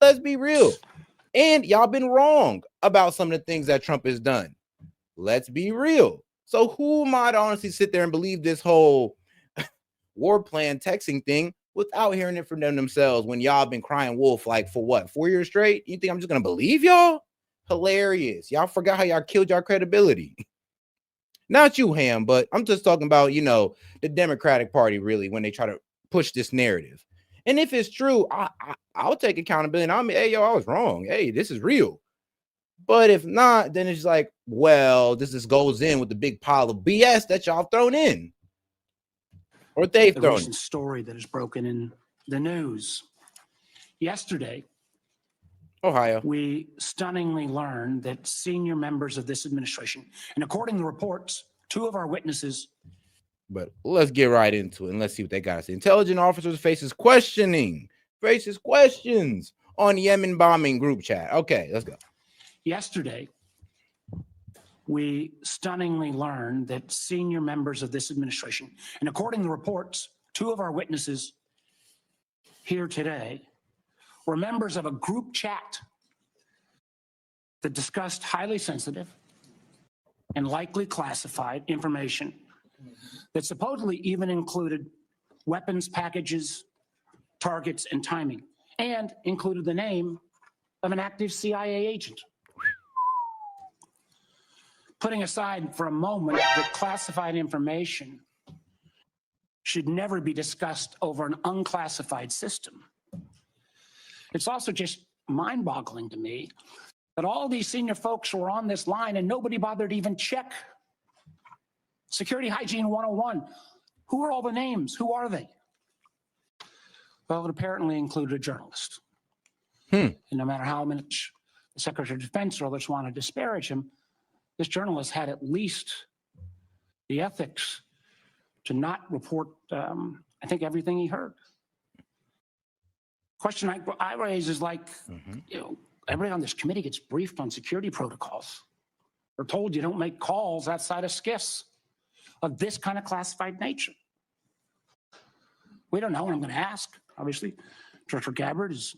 Let's be real. And y'all been wrong about some of the things that Trump has done. Let's be real. So who might honestly sit there and believe this whole war plan texting thing without hearing it from them themselves when y'all been crying wolf like for what, 4 years straight? You think I'm just gonna believe y'all? Hilarious. Y'all forgot how y'all killed your credibility. Not you, Ham, but I'm just talking about, the Democratic Party really when they try to push this narrative. And if it's true, I'll take accountability. And I'll be, hey, yo, I was wrong. Hey, this is real. But if not, then it's like, well, this just goes in with the big pile of BS that y'all thrown in. Or they've thrown in. The recent story that is broken in the news. Yesterday, Ohio, we stunningly learned that senior members of this administration, and according to reports, 2 of our witnesses. But let's get right into it and let's see what they got to say. Intelligence officers faces questions on Yemen bombing group chat. Okay, let's go. Yesterday, we stunningly learned that senior members of this administration, and according to reports, 2 of our witnesses here today were members of a group chat that discussed highly sensitive and likely classified information that supposedly even included weapons packages, targets, and timing, and included the name of an active CIA agent. Putting aside for a moment that classified information should never be discussed over an unclassified system, it's also just mind-boggling to me that all these senior folks were on this line and nobody bothered to even check Security Hygiene 101. Who are all the names? Who are they? Well, it apparently included a journalist. And no matter how much the Secretary of Defense or others want to disparage him, this journalist had at least the ethics to not report, I think, everything he heard. Question I raise is like, everybody on this committee gets briefed on security protocols. We're told you don't make calls outside of SCIFs of this kind of classified nature. We don't know, and I'm going to ask, obviously. Director Gabbard is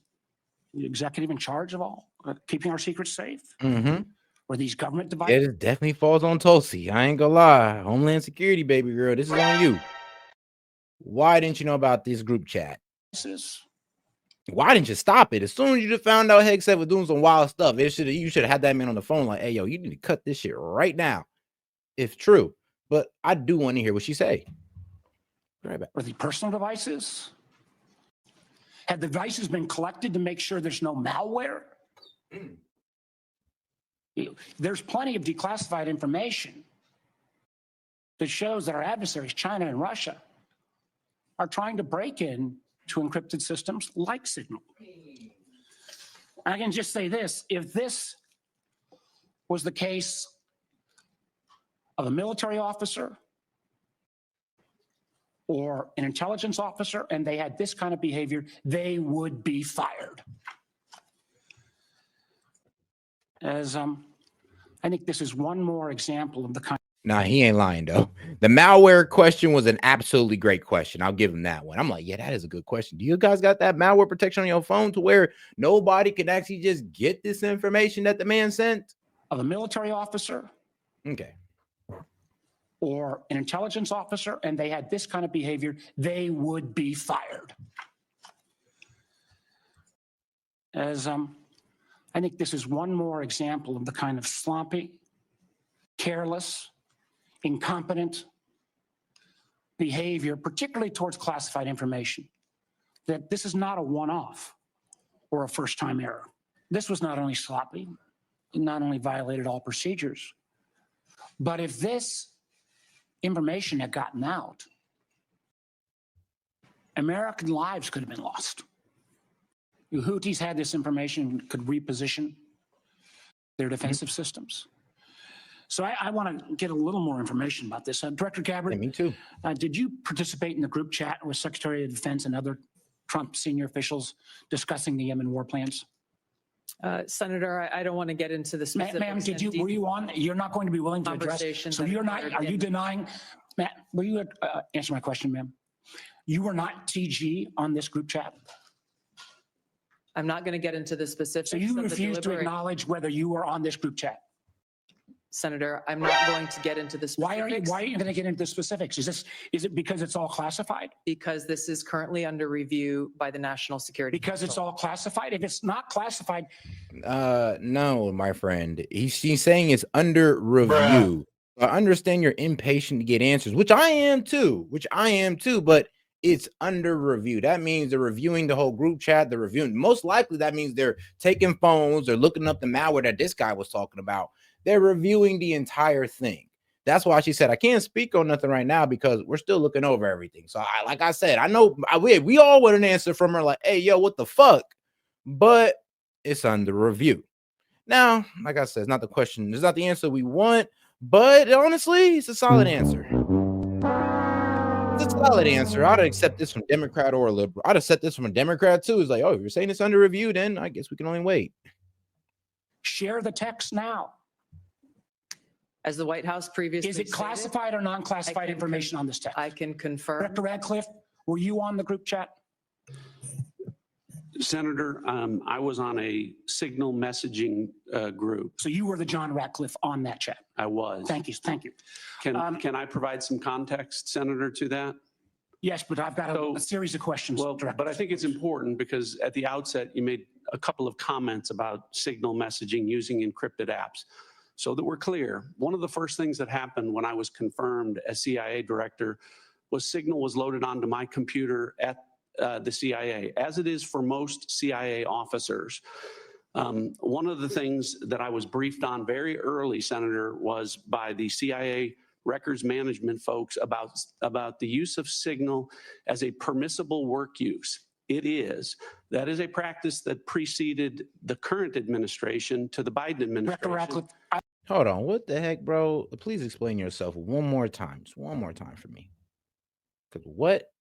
the executive in charge of all, keeping our secrets safe. Or these government devices. It definitely falls on Tulsi. I ain't gonna lie. Homeland Security, baby girl. This is on you. Why didn't you know about this group chat? Why didn't you stop it? As soon as you just found out Hegseth was doing some wild stuff, you should have had that man on the phone like, hey, yo, you need to cut this shit right now. If true. But I do want to hear what she say. Right back. Or the personal devices? Have the devices been collected to make sure there's no malware? There's plenty of declassified information that shows that our adversaries, China and Russia, are trying to break in to encrypted systems like Signal. I can just say this, if this was the case of a military officer or an intelligence officer and they had this kind of behavior, they would be fired. I think this is one more example of the kind. Nah, he ain't lying though. The malware question was an absolutely great question. I'll give him that one. I'm like, yeah, that is a good question. Do you guys got that malware protection on your phone to where nobody can actually just get this information that the man sent? Of a military officer. Okay. Or an intelligence officer, and they had this kind of behavior, they would be fired. I think this is one more example of the kind of sloppy, careless, incompetent behavior, particularly towards classified information, that this is not a one-off or a first-time error. This was not only sloppy, it not only violated all procedures, but if this information had gotten out, American lives could have been lost. The Houthis had this information, could reposition their defensive systems. So I want to get a little more information about this. Director Gabbard, yeah, me too. Did you participate in the group chat with Secretary of Defense and other Trump senior officials discussing the Yemen war plans? Senator, I don't want to get into the specifics. Ma'am, were you on? You're not going to be willing to address. So you're not, are you denying? Matt, will you answer my question, ma'am? You were not TG on this group chat? I'm not going to get into the specifics. So you of the refuse to deliberate- acknowledge whether you were on this group chat. Senator, I'm not going to get into the specifics. Why are you going to get into the specifics? Is it because it's all classified? Because this is currently under review by the National Security Because it's Council. all classified? If it's not classified, No, my friend. She's saying it's under review. I understand you're impatient to get answers, which I am too, but it's under review. That means they're reviewing the whole group chat. They're reviewing. Most likely that means they're taking phones. They're looking up the malware that this guy was talking about. They're reviewing the entire thing. That's why she said, I can't speak on nothing right now because we're still looking over everything. So like I said, I know we all want an answer from her like, hey, yo, what the fuck? But it's under review. Now, like I said, it's not the question. It's not the answer we want, but honestly, it's a solid answer. It's a solid answer. I'd accept this from Democrat or liberal. I'd accept this from a Democrat too. It's like, oh, if you're saying it's under review, then I guess we can only wait. share the text now. As the White House previously Is it stated, classified or non-classified I can information on this text? I can confirm. Director Radcliffe, were you on the group chat? Senator, I was on a signal messaging group. So you were the John Radcliffe on that chat. I was. Thank you. Thank you. Can I provide some context, Senator, to that? Yes, but I've got a series of questions. Well, Director. but I think it's important because at the outset, you made a couple of comments about signal messaging using encrypted apps. So that we're clear, one of the first things that happened when I was confirmed as CIA director was signal was loaded onto my computer at the CIA, as it is for most CIA officers. One of the things that I was briefed on very early, Senator, was by the CIA records management folks about the use of signal as a permissible work use. It is. That is a practice that preceded the current administration to the Biden administration. Director Radcliffe, Hold on. What the heck, bro? Please explain yourself one more time. Just one more time for me. Because what?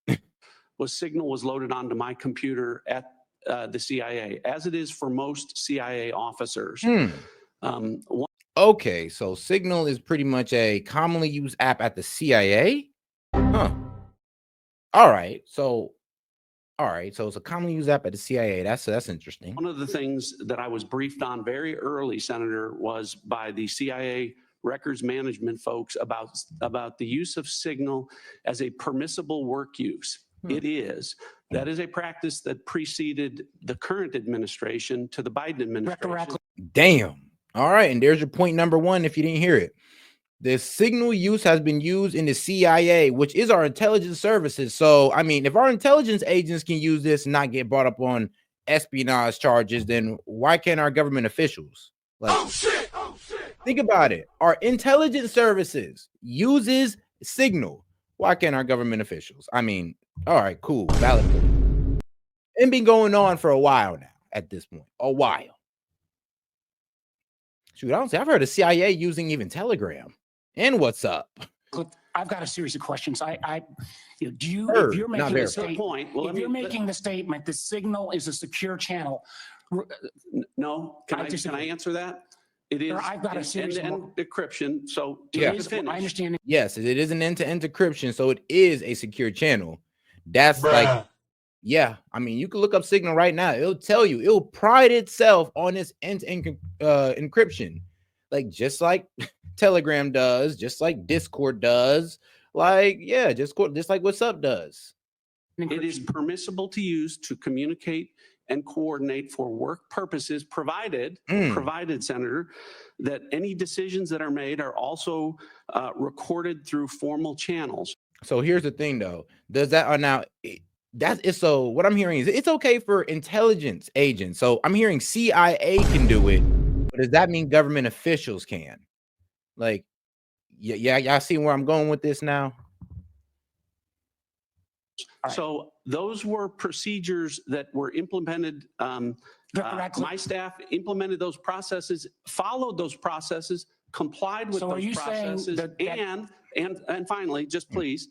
Signal was loaded onto my computer at the CIA, as it is for most CIA officers. Okay, so Signal is pretty much a commonly used app at the CIA? Huh. All right, so it's a commonly used app at the CIA. That's interesting. One of the things that I was briefed on very early, Senator, was by the CIA records management folks about the use of Signal as a permissible work use. It is. That is a practice that preceded the current administration to the Biden administration. Damn. All right, and there's your point number one if you didn't hear it. The signal use has been used in the CIA, which is our intelligence services. So, I mean, if our intelligence agents can use this and not get brought up on espionage charges, then why can't our government officials? Like, oh shit. Think about it. Our intelligence services uses Signal. Why can't our government officials? I mean, all right, cool, valid. It's been going on for a while now at this point, a while. Shoot, I don't say I've heard of CIA using even Telegram and WhatsApp. I've got a series of questions. If you're not making very the statement, if you're making the statement, the Signal is a secure channel. No, can I answer that? It is. I've got a series of end-to-end encryption. So Yeah. I understand. Yes, it is an end-to-end encryption, so it is a secure channel. That's like, yeah. I mean, you can look up Signal right now. It'll tell you. It'll pride itself on its end-to-end encryption, like just like Telegram does, just like Discord does, like just like WhatsApp does. It is permissible to use to communicate and coordinate for work purposes, provided, Senator, that any decisions that are made are also recorded through formal channels. So here's the thing, though. Does that now? That is so. What I'm hearing is it's okay for intelligence agents. So I'm hearing CIA can do it, but does that mean government officials can? Like, yeah, y'all see where I'm going with this now? So those were procedures that were implemented. My staff implemented those processes, followed those processes, complied with those processes, and finally, just please.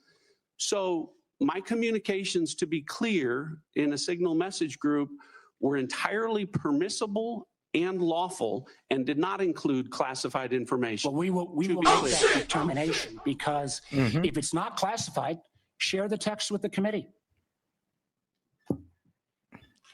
So my communications, to be clear, in a Signal message group were entirely permissible and lawful and did not include classified information. Well, we will make that determination because if it's not classified, share the text with the committee.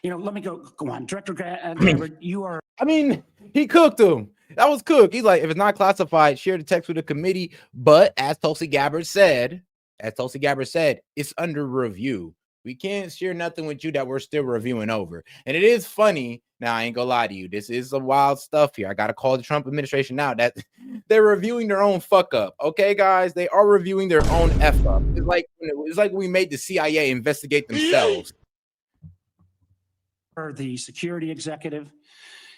Let me go on. Director Gabbard, you are. I mean, he cooked him. That was cooked. He's like, if it's not classified, share the text with the committee. But as Tulsi Gabbard said, it's under review. We can't share nothing with you that we're still reviewing over. And it is funny. Now, I ain't gonna lie to you. This is some wild stuff here. I gotta call the Trump administration now that they're reviewing their own fuck up. Okay, guys, they are reviewing their own F up. It's like we made the CIA investigate themselves. The security executive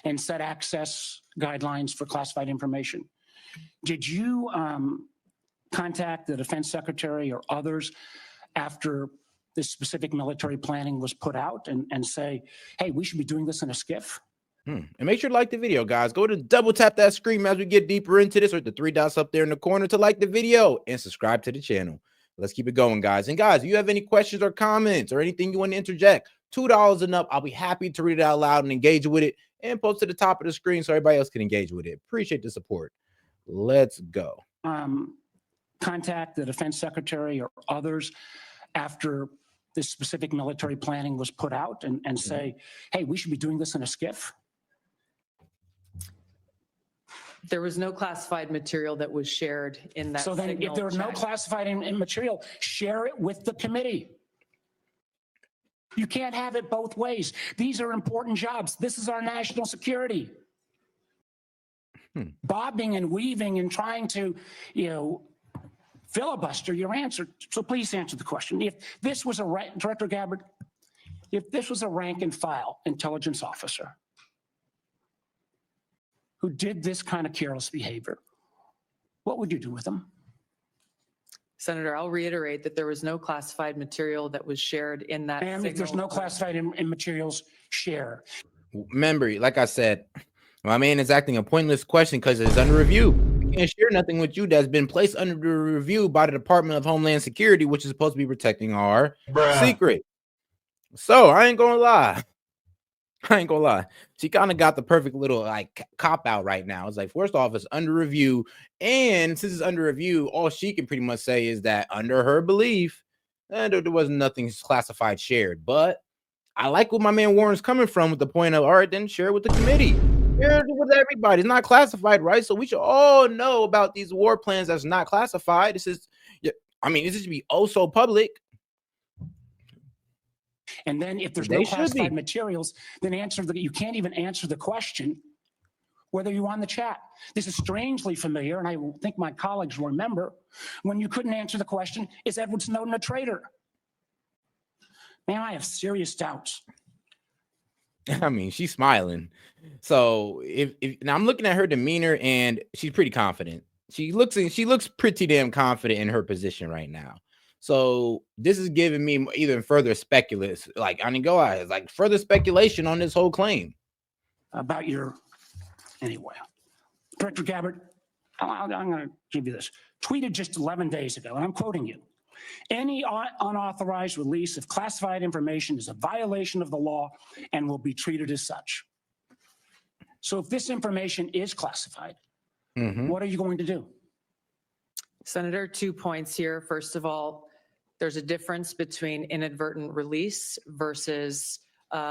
and set access guidelines for classified information. Did you contact the defense secretary or others after this specific military planning was put out and say, hey, we should be doing this in a skiff? And make sure to like the video, guys. Go to double tap that screen as we get deeper into this, or the 3 dots up there in the corner to like the video and subscribe to the channel. Let's keep it going, guys. And guys, if you have any questions or comments or anything you want to interject, $2 and up, I'll be happy to read it out loud and engage with it and post to the top of the screen so everybody else can engage with it. Appreciate the support. Let's go. Contact the defense secretary or others after this specific military planning was put out and say, hey, we should be doing this in a skiff? There was no classified material that was shared in that. So then if there was no classified material, share it with the committee. You can't have it both ways. These are important jobs. This is our national security. Bobbing and weaving and trying to, filibuster your answer. So please answer the question. If this was Director Gabbard, if this was a rank and file intelligence officer who did this kind of careless behavior, what would you do with them? Senator, I'll reiterate that there was no classified material that was shared in that. And if there's no classified materials, share. Remember, like I said, my man is asking a pointless question because it's under review. We can't share nothing with you that's been placed under review by the Department of Homeland Security, which is supposed to be protecting our secret. So I ain't gonna lie. She kind of got the perfect little cop out right now. It's like, first off, it's under review. And since it's under review, all she can pretty much say is that under her belief, there wasn't nothing classified shared. But I like what my man Warren's coming from with the point of, all right, then share it with the committee. Share it with everybody. It's not classified, right? So we should all know about these war plans that's not classified. This is, this should be oh so public. And then if there's no classified materials, then you can't even answer the question whether you're on the chat. This is strangely familiar, and I think my colleagues will remember when you couldn't answer the question, is Edward Snowden a traitor? Man, I have serious doubts. She's smiling. So if now I'm looking at her demeanor and she's pretty confident. She looks pretty damn confident in her position right now. So this is giving me even further further speculation on this whole claim. About anyway. Director Gabbard, I'm going to give you this. Tweeted just 11 days ago, and I'm quoting you. Any unauthorized release of classified information is a violation of the law and will be treated as such. So if this information is classified, what are you going to do? Senator, 2 points here. First of all, there's a difference between inadvertent release versus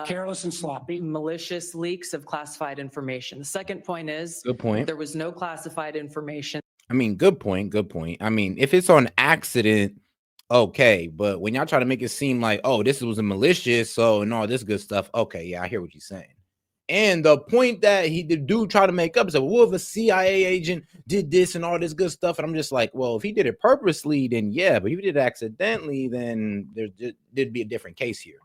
careless and sloppy, malicious leaks of classified information. The second point is, good point. There was no classified information. Good point. If it's on accident, okay. But when y'all try to make it seem like, oh, this was a malicious, and all this good stuff. Okay, yeah, I hear what you're saying. And the point that the dude tried to make up is, well, if a CIA agent did this and all this good stuff, and I'm just like, well, if he did it purposely, then yeah, but if he did it accidentally, then there'd be a different case here.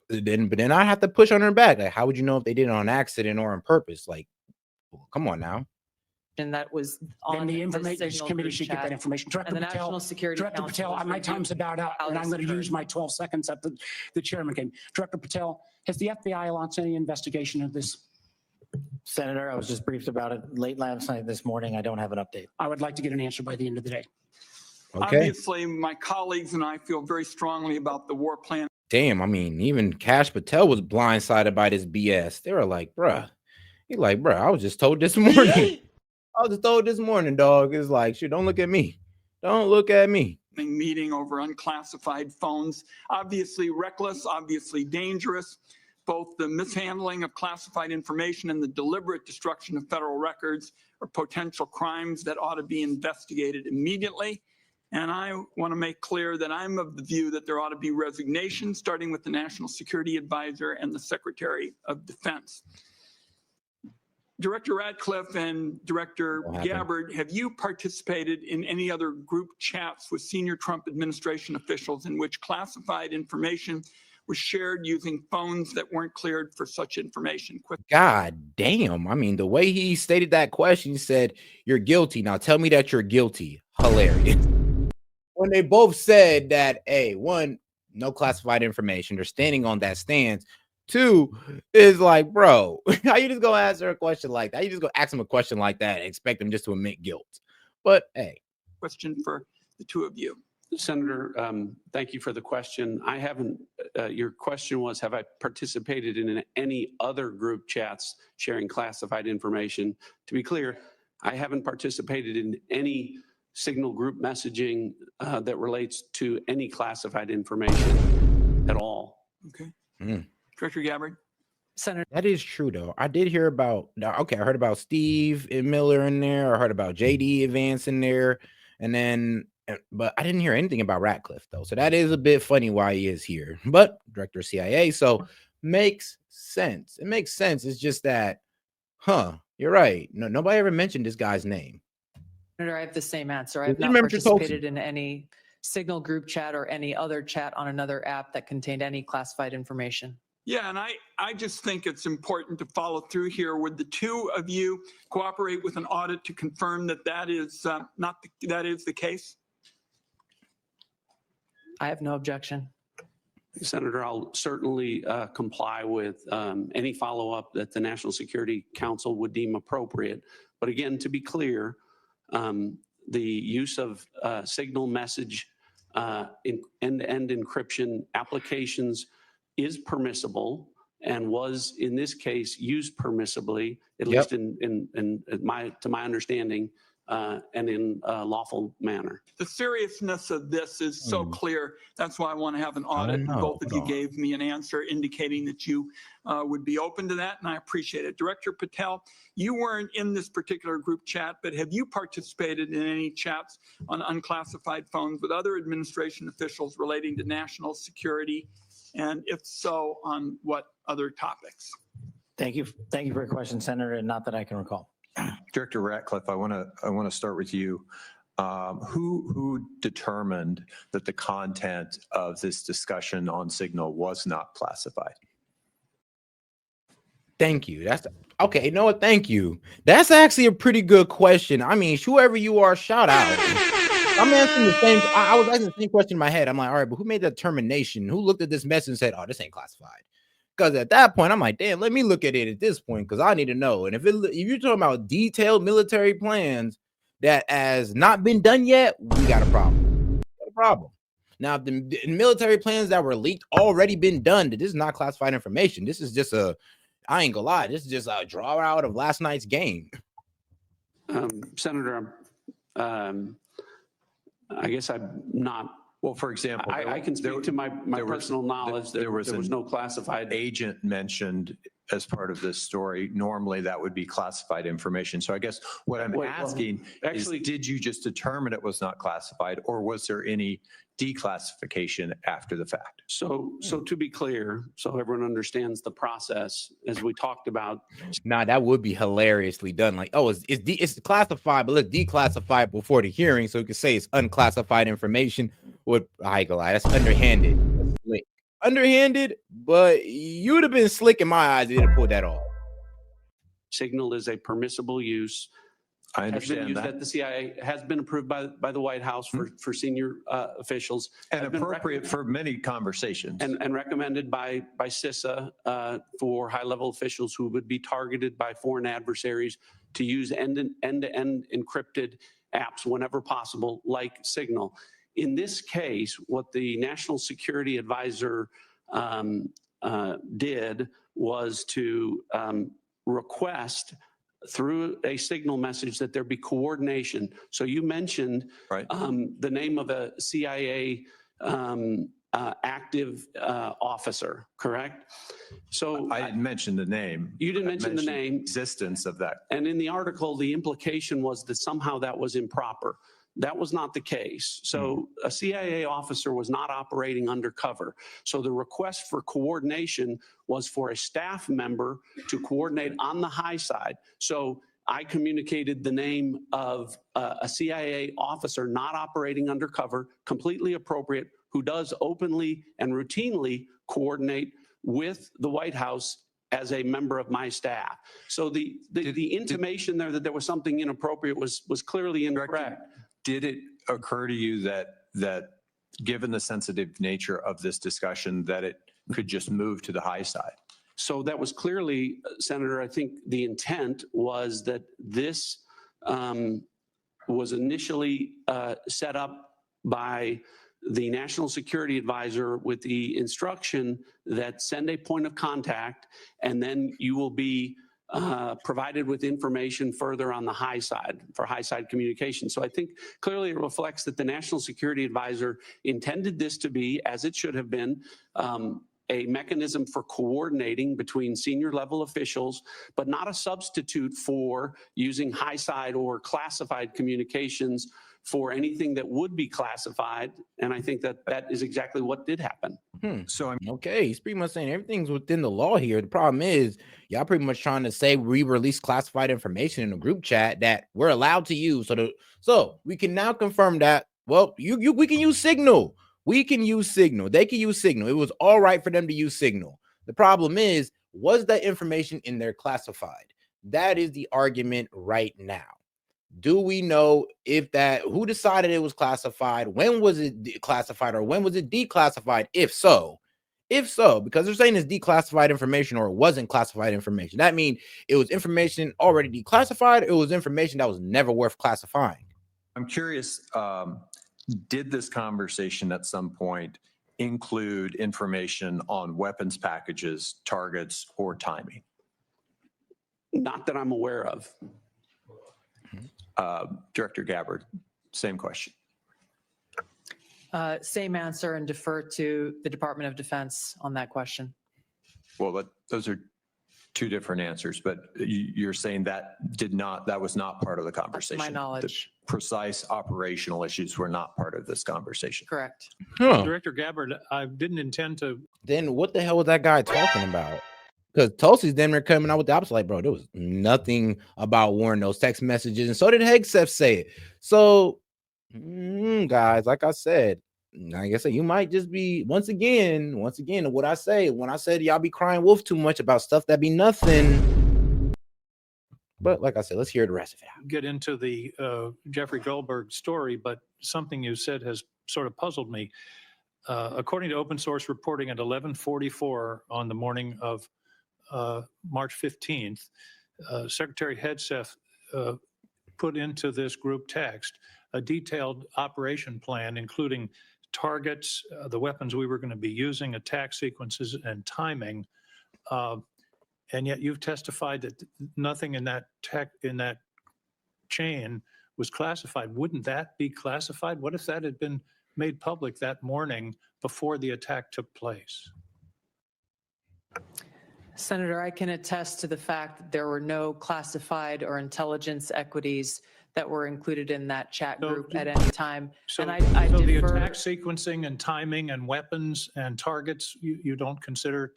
But then I have to push on her back. Like, how would you know if they did it on accident or on purpose? Like, come on now. And that was on the information committee should get that information. Director Patel, my time's about out, and I'm going to use my 12 seconds that the chairman gave. Director Patel, has the FBI launched any investigation of this? Senator, I was just briefed about it late last night, this morning. I don't have an update. I would like to get an answer by the end of the day. Okay. Obviously, my colleagues and I feel very strongly about the war plan. Damn, even Kash Patel was blindsided by this BS. They were like, bruh. He's like, bruh, I was just told this morning. Dog. It's like, shit, don't look at me. Don't look at me. Meeting over unclassified phones. Obviously reckless, obviously dangerous. both the mishandling of classified information and the deliberate destruction of federal records are potential crimes that ought to be investigated immediately. And I want to make clear that I'm of the view that there ought to be resignation, starting with the National Security Advisor and the Secretary of Defense. Director Ratcliffe and Director Gabbard, have you participated in any other group chats with senior Trump administration officials in which classified information was shared using phones that weren't cleared for such information? God damn. I mean, the way he stated that question, he said, "You're guilty. Now tell me that you're guilty." Hilarious. When they both said that, hey, one, no classified information, they're standing on that stance. Two is like, bro, how you just gonna answer a question like that? You just gonna ask him a question like that and expect him just to admit guilt? But hey, question for the two of you. Senator, thank you for the question. I haven't, your question was, have I participated in any other group chats sharing classified information? To be clear, I haven't participated in any Signal group messaging that relates to any classified information at all. Okay. Director Gabbard? Senator, that is true though. I did hear about, okay, I heard about Steve and Miller in there. I heard about JD Vance in there. And then, but I didn't hear anything about Ratcliffe though. So that is a bit funny why he is here. But Director of CIA, so makes sense. It makes sense. It's just that, you're right. No, nobody ever mentioned this guy's name. I have the same answer. I Well, have not remember you told me. participated in any Signal group chat or any other chat on another app that contained any classified information. Yeah, and I just think it's important to follow through here. Would the two of you cooperate with an audit to confirm that that is that is the case? I have no objection. Senator, I'll certainly comply with any follow-up that the National Security Council would deem appropriate. But again, to be clear, the use of signal message in end-to-end encryption applications is permissible and was in this case used permissibly, at least to my understanding, and in a lawful manner. The seriousness of this is so clear. That's why I want to have an audit. And both of you gave me an answer indicating that you would be open to that, and I appreciate it. Director Patel, you weren't in this particular group chat, but have you participated in any chats on unclassified phones with other administration officials relating to national security? And if so, on what other topics? Thank you. Thank you for your question, Senator, and not that I can recall. Director Ratcliffe, I want to start with you. Who determined that the content of this discussion on Signal was not classified? Thank you. That's okay. You know what? Thank you. That's actually a pretty good question. I mean, whoever you are, shout out. I'm answering the same. I was asking the same question in my head. I'm like, all right, but who made that determination? Who looked at this message and said, "Oh, this ain't classified"? Because at that point, I'm like, damn, let me look at it at this point because I need to know. And if you're talking about detailed military plans that has not been done yet, we got a problem. Got a problem. Now, if the military plans that were leaked already been done, this is not classified information. This is just I ain't gonna lie, this is just a draw out of last night's game. Senator, I guess I'm not. Well, for example, I can speak to my personal knowledge. There was no classified agent mentioned as part of this story. Normally, that would be classified information. So I guess what I'm asking is, did you just determine it was not classified, or was there any declassification after the fact? So to be clear, so everyone understands the process, as we talked about. Nah, that would be hilariously done. Like, oh, it's classified, but let's declassify it before the hearing, so we can say it's unclassified information. I ain't gonna lie, that's underhanded. That's slick. Underhanded, but you would have been slick in my eyes if you didn't pull that off. Signal is a permissible use. I understand that the CIA has been approved by the White House for senior officials and appropriate for many conversations and recommended by CISA for high-level officials who would be targeted by foreign adversaries to use end-to-end encrypted apps whenever possible, like Signal. In this case, what the National Security Advisor did was to request through a Signal message that there be coordination. So you mentioned the name of a CIA active officer, correct? So I didn't mention the name. You didn't I mention the mentioned name. Existence of that. And in the article, the implication was that somehow that was improper. That was not the case. So a CIA officer was not operating undercover. So the request for coordination was for a staff member to coordinate on the high side. So I communicated the name of a CIA officer not operating undercover, completely appropriate, who does openly and routinely coordinate with the White House as a member of my staff. So the intimation there that there was something inappropriate was clearly incorrect. Did it occur to you that given the sensitive nature of this discussion, that it could just move to the high side? So that was clearly, Senator, I think the intent was that this was initially set up by the National Security Advisor with the instruction that send a point of contact, and then you will be provided with information further on the high side for high side communication. So I think clearly it reflects that the National Security Advisor intended this to be, as it should have been, a mechanism for coordinating between senior level officials, but not a substitute for using high side or classified communications for anything that would be classified. And I think that that is exactly what did happen. So I'm Okay, he's pretty much saying everything's within the law here. The problem is y'all pretty much trying to say we release classified information in a group chat that we're allowed to use. So we can now confirm that, well, we can use Signal. We can use Signal. They can use Signal. It was all right for them to use Signal. The problem is, was that information in there classified? That is the argument right now. Do we know who decided it was classified? When was it classified, or when was it declassified? If so, because they're saying it's declassified information or it wasn't classified information. That means it was information already declassified. It was information that was never worth classifying. I'm curious, did this conversation at some point include information on weapons packages, targets, or timing? Not that I'm aware of. Director Gabbard, same question. Same answer, and defer to the Department of Defense on that question. Well, those are two different answers, but you're saying that was not part of the conversation. My knowledge. The precise operational issues were not part of this conversation. Correct. Director Gabbard, I didn't intend to. Then what the hell was that guy talking about? Because Tulsi's then coming out with the opposite. Like, bro, there was nothing about Warren, those text messages. And so did Hegseth say it. So, guys, like I said, you might just be, once again, what I say, when I said y'all be crying wolf too much about stuff that be nothing. But like I said, let's hear the rest of it. Get into the Jeffrey Goldberg story, but something you said has sort of puzzled me. According to open source reporting at 11:44 on the morning of March 15th, Secretary Hegseth put into this group text a detailed operation plan, including targets, the weapons we were going to be using, attack sequences, and timing. And yet you've testified that nothing in that chain was classified. Wouldn't that be classified? What if that had been made public that morning before the attack took place? Senator, I can attest to the fact that there were no classified or intelligence equities that were included in that chat group at any time. So, and I so the defer, attack sequencing and timing and weapons and targets you don't consider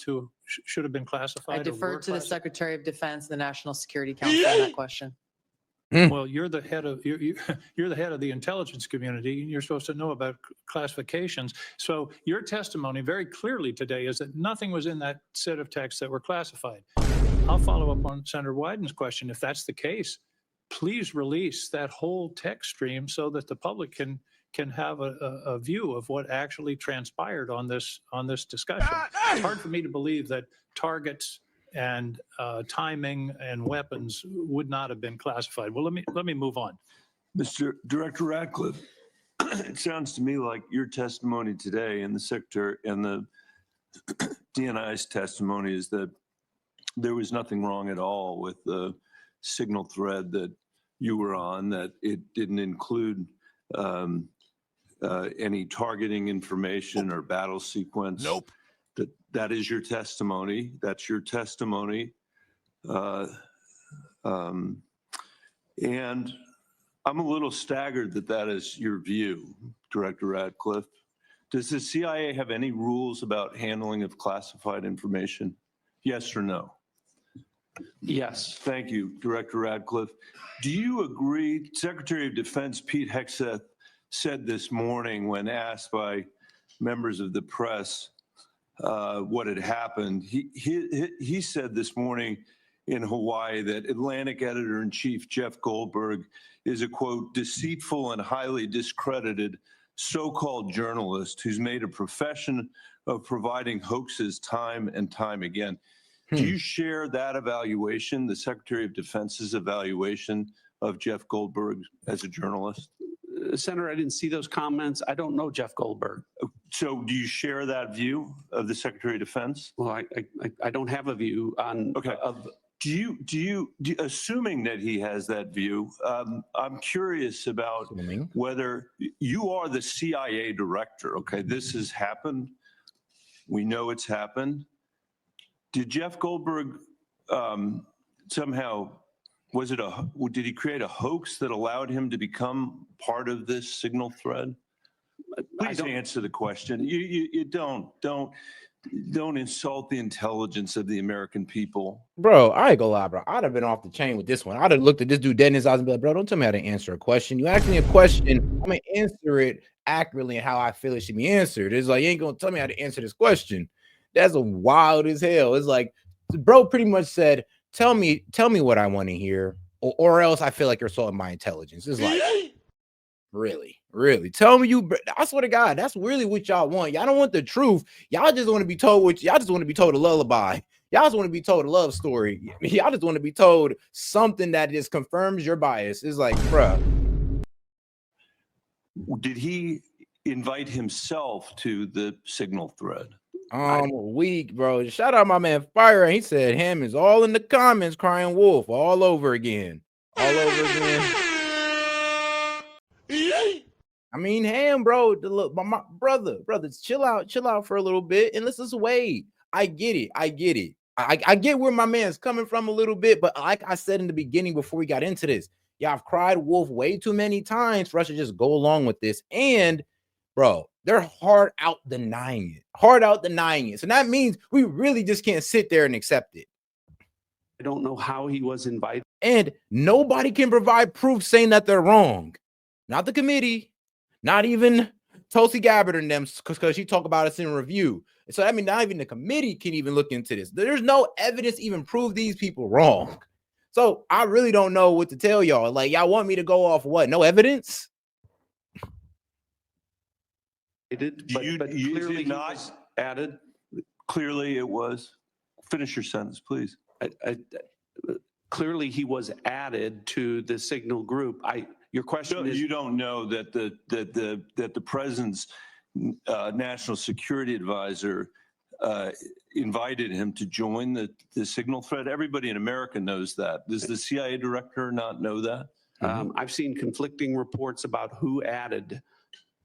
should have been classified? I or defer were to the classified? Secretary of Defense, the National Security Council on that question. Well, you're the head of you're the head of the intelligence community, and you're supposed to know about classifications. So your testimony very clearly today is that nothing was in that set of texts that were classified. I'll follow up on Senator Wyden's question. If that's the case, please release that whole text stream so that the public can have a view of what actually transpired on this discussion. It's hard for me to believe that targets and timing and weapons would not have been classified. Well, let me move on. Mr. Director Ratcliffe, it sounds to me like your testimony today and the Secretary and the DNI's testimony is that there was nothing wrong at all with the signal thread that you were on, that it didn't include any targeting information or battle sequence? Nope. That is your testimony. That's your testimony. And I'm a little staggered that that is your view, Director Radcliffe. Does the CIA have any rules about handling of classified information? Yes or no? Yes. Thank you, Director Radcliffe. Do you agree, Secretary of Defense Pete Hegseth said this morning when asked by members of the press what had happened, he said this morning in Hawaii that Atlantic Editor-in-Chief Jeff Goldberg is a, quote, deceitful and highly discredited so-called journalist who's made a profession of providing hoaxes time and time again. Do you share that evaluation, the Secretary of Defense's evaluation of Jeff Goldberg as a journalist? Senator, I didn't see those comments. I don't know Jeff Goldberg. So do you share that view of the Secretary of Defense? Well, I don't have a view on. Okay. Do you, assuming that he has that view, I'm curious about whether you are the CIA director. Okay, this has happened. We know it's happened. Did Jeff Goldberg somehow, did he create a hoax that allowed him to become part of this signal thread? Please answer the question. You don't insult the intelligence of the American people. Bro, I ain't gonna lie, bro. I'd have been off the chain with this one. I'd have looked at this dude dead in his eyes and be like, bro, don't tell me how to answer a question. You ask me a question, I'm gonna answer it accurately and how I feel it should be answered. It's like, you ain't gonna tell me how to answer this question. That's a wild as hell. It's like, bro pretty much said, tell me what I want to hear, or else I feel like you're assaulting my intelligence. It's like, really tell me I swear to God, that's really what y'all want. Y'all don't want the truth. Y'all just want to be told y'all just want to be told a lullaby. Y'all just want to be told a love story. Y'all just want to be told something that just confirms your bias. It's like, bruh. Did he invite himself to the signal thread? Weak, bro. Shout out my man Fire. He said him is all in the comments crying wolf all over again. I mean, Ham, bro. Look, my brother, chill out for a little bit and let's just wait. I get it. I get where my man's coming from a little bit, but like I said in the beginning before we got into this, y'all have cried wolf way too many times for us to just go along with this. And bro, they're hard out denying it. So that means we really just can't sit there and accept it. I don't know how he was invited. And nobody can provide proof saying that they're wrong. Not the committee, not even Tulsi Gabbard and them, because she talked about us in review. So I mean, not even the committee can even look into this. There's no evidence to even prove these people wrong. So I really don't know what to tell y'all. Like, y'all want me to go off what? No evidence? It did, but clearly he was added. Clearly it was. Finish your sentence, please. Clearly he was added to the signal group. Your question is, you don't know that the president's national security advisor invited him to join the signal thread. Everybody in America knows that. Does the CIA director not know that? I've seen conflicting reports about who added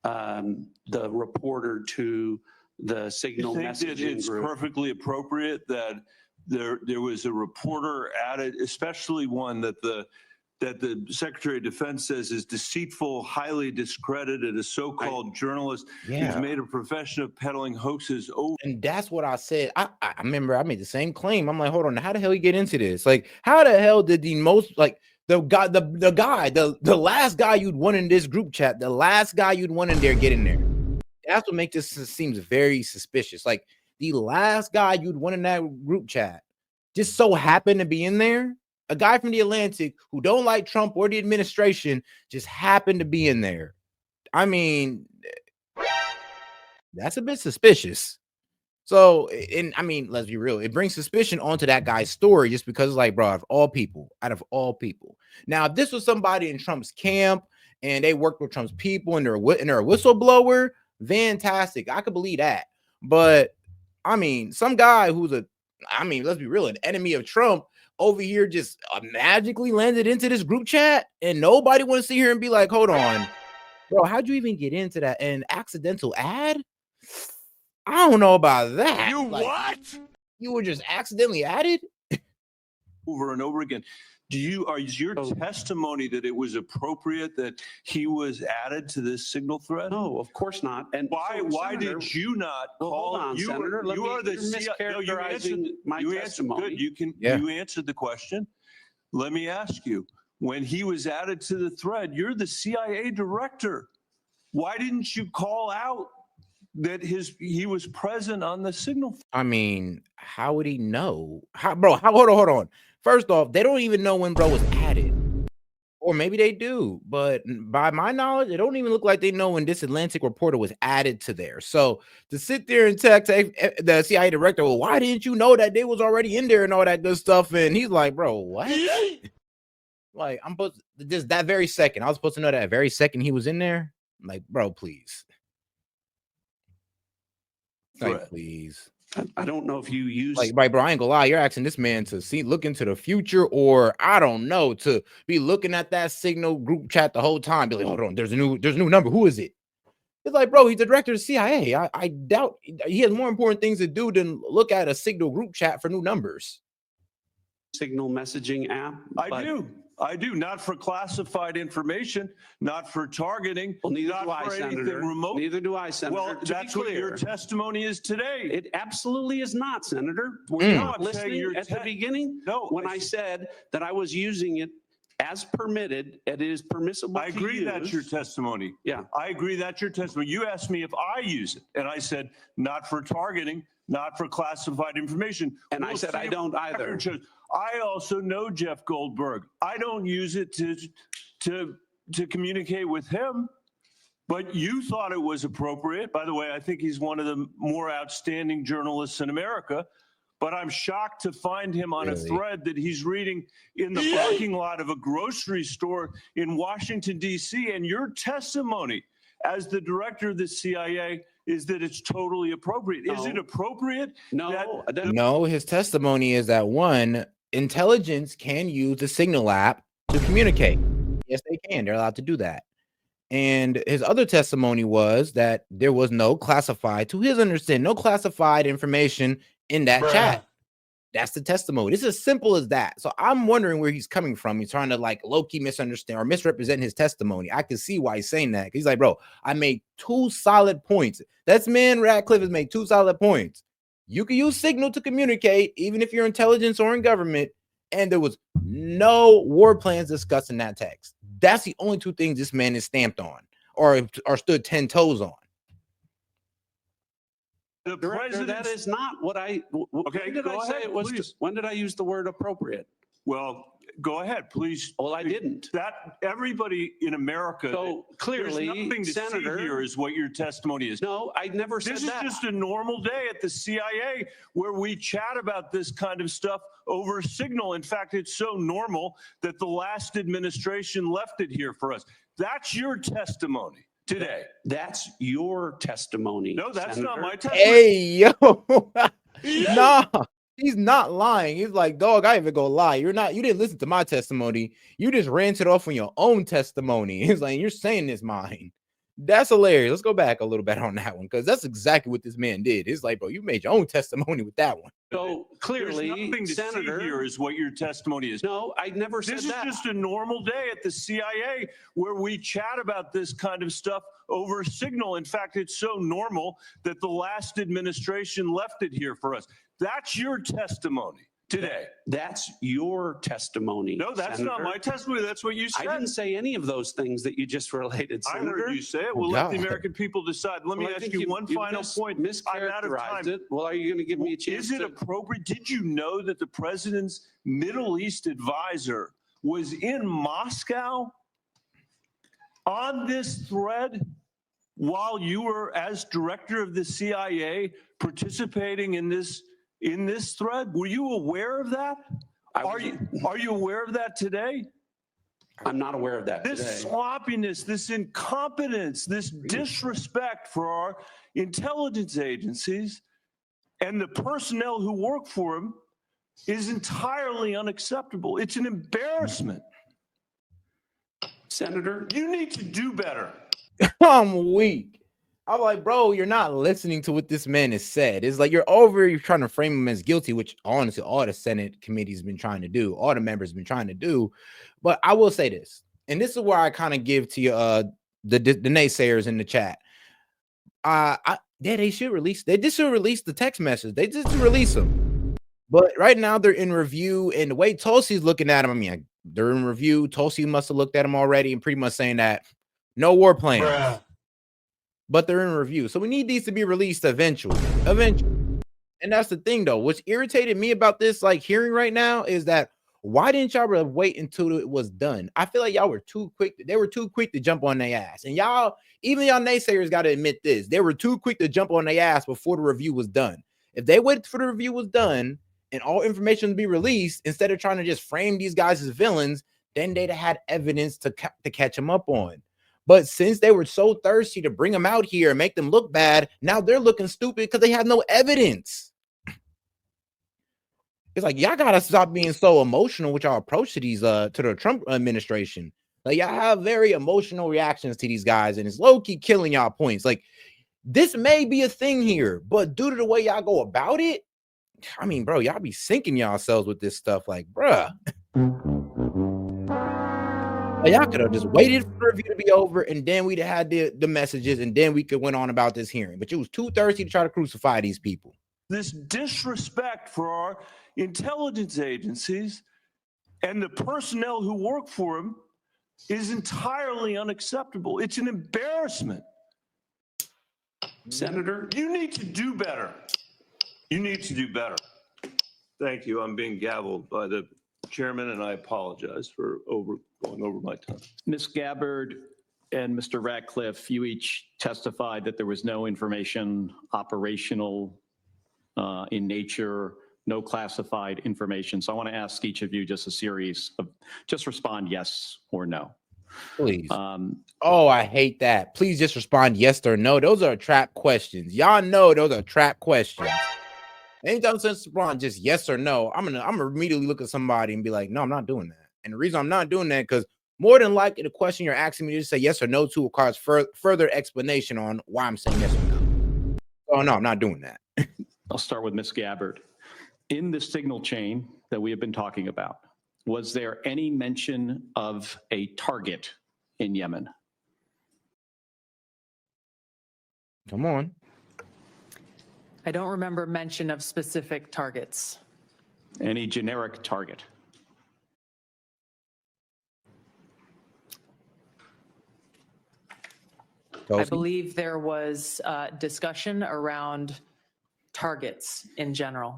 the reporter to the signal messaging that it's group. Perfectly appropriate that there was a reporter added, especially one that the Secretary of Defense says is deceitful, highly discredited, a so-called journalist who's made a profession of peddling hoaxes. And that's what I said. I remember I made the same claim. I'm like, hold on, how the hell he get into this? Like, how the hell did the last guy you'd want in this group chat, the last guy you'd want in there get in there? That's what makes this seems very suspicious. Like, the last guy you'd want in that group chat just so happened to be in there. A guy from the Atlantic who don't like Trump or the administration just happened to be in there. I mean, that's a bit suspicious. So, and I mean, let's be real. It brings suspicion onto that guy's story just because it's like, bro, out of all people. Now, if this was somebody in Trump's camp and they worked with Trump's people and they're a whistleblower, fantastic. I could believe that. But I mean, some guy who's let's be real, an enemy of Trump over here just magically landed into this group chat and nobody wants to sit here and be like, hold on, Bro, how'd you even get into that? An accidental ad? I don't know about that. You Like, what? you were just accidentally added? Over and over again. Is your testimony that it was appropriate that he was added to this signal thread? No, of course not. And Why did you not well, call? hold on, you Senator. you are the mischaracterizing my testimony. Good. You answered the question. Let me ask you. When he was added to the thread, you're the CIA director. Why didn't you call out that he was present on the signal? I mean, how would he know? Hold on. First off, they don't even know when bro was added. Or maybe they do, but by my knowledge, it don't even look like they know when this Atlantic reporter was added to there. So to sit there and text the CIA director, well, why didn't you know that they was already in there and all that good stuff? And he's like, bro, what? Like, I'm supposed to, just that very second, I was supposed to know that very second he was in there. Like, bro, please. Like, please. I don't know if you use like, bro, I ain't gonna lie. You're asking this man to look into the future, or I don't know, to be looking at that signal group chat the whole time. Be like, hold on, there's a new number. Who is it? It's like, bro, he's the director of the CIA. I doubt he has more important things to do than look at a signal group chat for new numbers. Signal messaging app. I do. Not for classified information, not for targeting. Well, neither do I, Senator. Remote. Neither do I, Senator. Well, that's what your testimony is today. It absolutely is not, Senator. Were you not listening at the beginning? No. When I said that I was using it as permitted, it is permissible to use. I agree that's your testimony. Yeah. I agree that's your testimony. You asked me if I use it, and I said not for targeting, not for classified information. And I said I don't either. I also know Jeff Goldberg. I don't use it to communicate with him, but you thought it was appropriate. By the way, I think he's one of the more outstanding journalists in America, but I'm shocked to find him on a thread that he's reading in the parking lot of a grocery store in Washington, D.C. And your testimony as the director of the CIA is that it's totally appropriate. No. Is it appropriate? No. No, his testimony is that one, intelligence can use the signal app to communicate. Yes, they can. They're allowed to do that. And his other testimony was that there was no classified, to his understanding, no classified information in that chat. That's the testimony. It's as simple as that. So I'm wondering where he's coming from. He's trying to like low-key misunderstand or misrepresent his testimony. I can see why he's saying that. He's like, bro, I made 2 solid points. That's man Ratcliffe has made 2 solid points. You can use signal to communicate, even if you're intelligence or in government. And there was no war plans discussed in that text. That's the only 2 things this man is stamped on or stood 10 toes on. The Director, that is not what I. Okay, when did I say it was? Please. When did I use the word appropriate? Well, go ahead, please. Well, I didn't. That everybody in America. So clearly, there's nothing to Senator, see here is what your testimony is. No, I never said This that. is just a normal day at the CIA where we chat about this kind of stuff over signal. In fact, it's so normal that the last administration left it here for us. That's your testimony today. That's your testimony. No, that's Senator. not my testimony. Hey, yo. Nah, he's not lying. He's like, dog, I ain't even gonna lie. You didn't listen to my testimony. You just ranted off on your own testimony. He's like, you're saying it's mine. That's hilarious. Let's go back a little bit on that one, because that's exactly what this man did. It's like, bro, you made your own testimony with that one. So clearly, there's nothing to Senator, see here is what your testimony is. No, I never said This that. is just a normal day at the CIA where we chat about this kind of stuff over signal. In fact, it's so normal that the last administration left it here for us. That's your testimony today. That's your testimony. No, that's Senator. not my testimony. That's what you said. I didn't say any of those things that you just related, I Senator. heard you say it. We'll let the American people decide. Let me Well, I ask think you one final point. I'm out of Mischaracterized time. it. Well, are you going to give me a chance? Is it appropriate? Did you know that the president's Middle East advisor was in Moscow on this thread while you were, as director of the CIA, participating in this thread? Were you aware of that? Are you aware of that today? I'm not aware of that This today. sloppiness, this incompetence, this disrespect for our intelligence agencies and the personnel who work for them is entirely unacceptable. It's an embarrassment. Senator, You need to do better. I'm weak. I'm like, bro, you're not listening to what this man has said. It's like you're trying to frame him as guilty, which honestly, all the Senate committee's been trying to do, all the members have been trying to do. But I will say this, and this is where I kind of give to you the naysayers in the chat. They should release, they just should release the text message. They just release them. But right now they're in review, and the way Tulsi's looking at them, I mean, they're in review. Tulsi must have looked at them already and pretty much saying that no war plans. Bruh. But they're in review. So we need these to be released eventually. And that's the thing though. What's irritated me about this like hearing right now is that why didn't y'all wait until it was done? I feel like y'all were too quick. They were too quick to jump on their ass. And y'all, even y'all naysayers got to admit this. They were too quick to jump on their ass before the review was done. If they waited for the review was done and all information to be released, instead of trying to just frame these guys as villains, then they'd have had evidence to catch them up on. But since they were so thirsty to bring them out here and make them look bad, now they're looking stupid because they have no evidence. It's like, y'all gotta stop being so emotional with y'all approach to these to the Trump administration. Like, y'all have very emotional reactions to these guys, and it's low-key killing y'all points. Like, this may be a thing here, but due to the way y'all go about it, I mean, bro, y'all be sinking yourselves with this stuff. Like, bruh. Like, y'all could have just waited for the review to be over, and then we'd have had the messages, and then we could went on about this hearing. But you was too thirsty to try to crucify these people. This disrespect for our intelligence agencies and the personnel who work for them is entirely unacceptable. It's an embarrassment. Senator, you need to do better. You need to do better. Thank you. I'm being gavelled by the chairman, and I apologize for going over my time. Ms. Gabbard and Mr. Ratcliffe, you each testified that there was no information operational in nature, no classified information. So I want to ask each of you just a series of, just respond yes or no. Please. Oh, I hate that. Please just respond yes or no. Those are trap questions. Y'all know those are trap questions. Anytime since respond just yes or no, I'm gonna immediately look at somebody and be like, no, I'm not doing that. And the reason I'm not doing that, because more than likely the question you're asking me to say yes or no to requires further explanation on why I'm saying yes or no. Oh no, I'm not doing that. I'll start with Ms. Gabbard. In the signal chain that we have been talking about, was there any mention of a target in Yemen? Come on. I don't remember mention of specific targets. Any generic target? I believe there was discussion around targets in general.